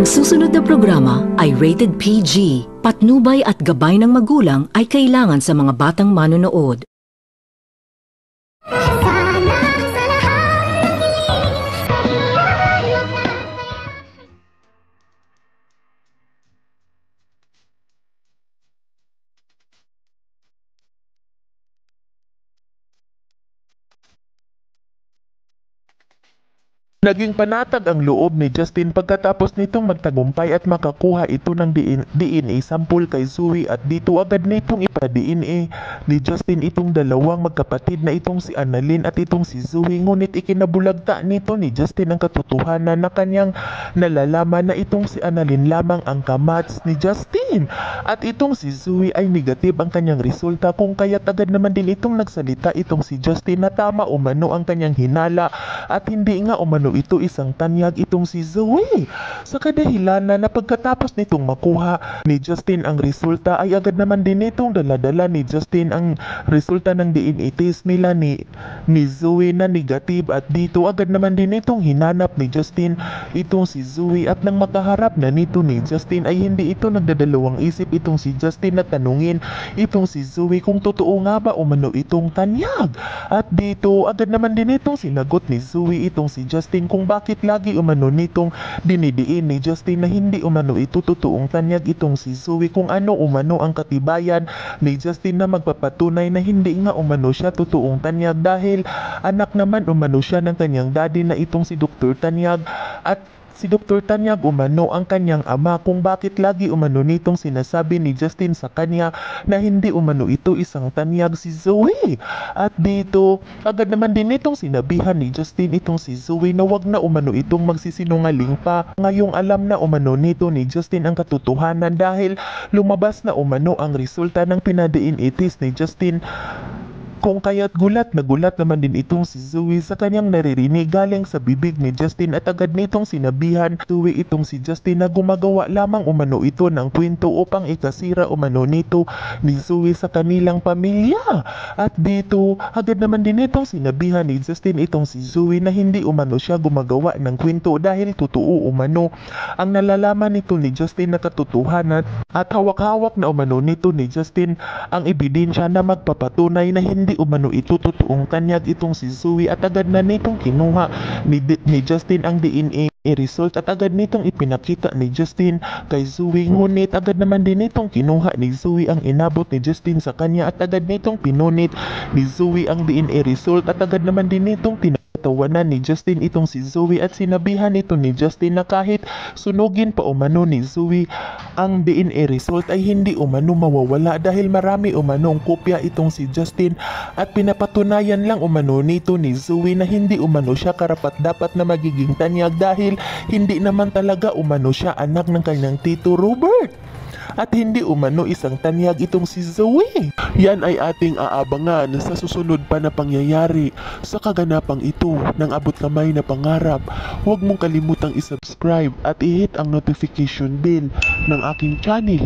Ang susunod na programa ay rated PG. Patnubay at gabay ng magulang ay kailangan sa mga batang manonood. Naging panatag ang loob ni Justin pagkatapos nitong magtagumpay at makakuha ito ng DNA sample kay Zoe at dito agad nitong ipa-DNA ni Justin itong dalawang magkapatid na itong si Annalyn at itong si Zoe, ngunit ikinabulagta nito ni Justin ang katotohanan na kanyang nalalaman na itong si Annalyn lamang ang kamats ni Justin at itong si Zoe ay negative ang kanyang resulta, kung kaya't agad naman din itong nagsalita itong si Justin na tama umano ang kanyang hinala at hindi nga umano ito isang tanyag itong si Zoe. Sa kadahilanan na pagkatapos nitong makuha ni Justin ang resulta ay agad naman din itong daladala ni Justin ang resulta ng DNA test nila ni Zoe na negative at dito agad naman din itong hinanap ni Justin itong si Zoe at nang makaharap na nito ni Justin ay hindi ito nagdadalawang isip itong si Justin na tanungin itong si Zoe kung totoo nga ba umano itong tanyag at dito agad naman din itong sinagot ni Zoe itong si Justin kung bakit lagi umano nitong dinidiin ni Justin na hindi umano ito totoong tanyag itong si Zoe, kung ano umano ang katibayan ni Justin na magpapatunay na hindi nga umano siya totoong tanyag dahil anak naman umano siya ng kanyang daddy na itong si Dr. Tanyag at si Dr. Tanyag umano ang kanyang ama, kung bakit lagi umano nitong sinasabi ni Justin sa kanya na hindi umano ito isang tanyag si Zoe. At dito, agad naman din itong sinabihan ni Justin itong si Zoe na wag na umano itong magsisinungaling pa. Ngayong alam na umano nito ni Justin ang katotohanan dahil lumabas na umano ang resulta ng pinadiin test ni Justin. Kung kaya't gulat na gulat naman din itong si Zoe sa kanyang naririnig galing sa bibig ni Justin at agad nitong sinabihan Zoe itong si Justin na gumagawa lamang umano ito ng kwento upang ikasira umano nito ni Zoe sa kanilang pamilya. At dito agad naman din itong sinabihan ni Justin itong si Zoe na hindi umano siya gumagawa ng kwento dahil totoo umano ang nalalaman nito ni Justin na katotohanan at hawak-hawak na umano nito ni Justin ang ebidensya na magpapatunay na hindi umano ito totoong tanyag itong si Zoe at agad na nitong kinuha ni Justin ang DNA result at agad nitong ipinakita ni Justin kay Zoe, ngunit agad naman din nitong kinuha ni Zoe ang inabot ni Justin sa kanya at agad nitong pinunit ni Zoe ang DNA result at agad naman din nitong tawanan ni Justin itong si Zoe at sinabihan ito ni Justin na kahit sunugin pa umano ni Zoe ang DNA result ay hindi umano mawawala dahil marami umanong kopya itong si Justin at pinapatunayan lang umano nito ni Zoe na hindi umano siya karapat dapat na magiging tanyag dahil hindi naman talaga umano siya anak ng kanyang tito Robert. At hindi umano isang tanyag itong si Zoe. Yan ay ating aabangan sa susunod pa na pangyayari sa kaganapang ito ng abot kamay na pangarap. Huwag mong kalimutang isubscribe at i-hit ang notification bell ng aking channel.